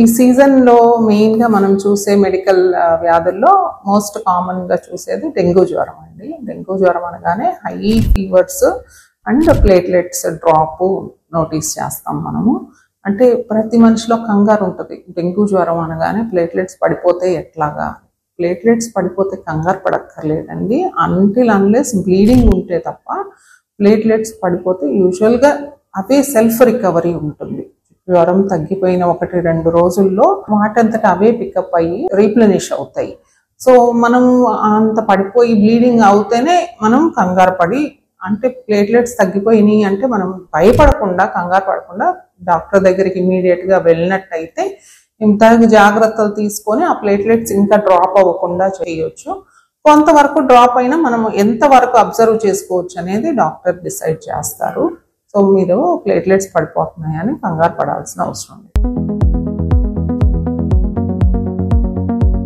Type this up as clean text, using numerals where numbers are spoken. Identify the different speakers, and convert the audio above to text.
Speaker 1: ఈ సీజన్ లో మెయిన్ గా మనం చూసే మెడికల్ వ్యాధుల్లో మోస్ట్ కామన్ గా చూసేది డెంగ్యూ జ్వరం అండి. డెంగ్యూ జ్వరం అనగానే high fevers and platelets drop notice చేస్తాం మనము. అంటే ప్రతి మనిషిలో కంగారు ఉంటుంది. డెంగ్యూ జ్వరం అనగానే ప్లేట్లెట్స్ పడిపోతే ఎట్లాగా? ప్లేట్లెట్స్ పడిపోతే కంగారు పడక్కర్లేదండి. అంటిల్ అన్లెస్ బ్లీడింగ్ ఉంటే తప్ప ప్లేట్లెట్స్ పడిపోతే యూజువల్గా అవే సెల్ఫ్ రికవరీ ఉంటుంది. జ్వరం తగ్గిపోయిన 1-2 రోజుల్లో వాటంతటా అవే పికప్ అయ్యి రీప్లెనిష్ అవుతాయి. సో మనం అంత పడిపోయి బ్లీడింగ్ అవుతేనే మనం కంగారు పడి, అంటే ప్లేట్లెట్స్ తగ్గిపోయినాయి అంటే మనం భయపడకుండా, కంగారు పడకుండా డాక్టర్ దగ్గరికి ఇమీడియట్ గా వెళ్ళినట్టయితే ఇంతకు జాగ్రత్తలు తీసుకొని ఆ ప్లేట్లెట్స్ ఇంకా డ్రాప్ అవ్వకుండా చేయొచ్చు. కొంతవరకు డ్రాప్ అయినా మనం ఎంతవరకు అబ్జర్వ్ చేసుకోవచ్చు అనేది డాక్టర్ డిసైడ్ చేస్తారు. సో మీరు ప్లేట్లెట్స్ పడిపోతున్నాయని కంగారు పడాల్సిన అవసరం లేదు.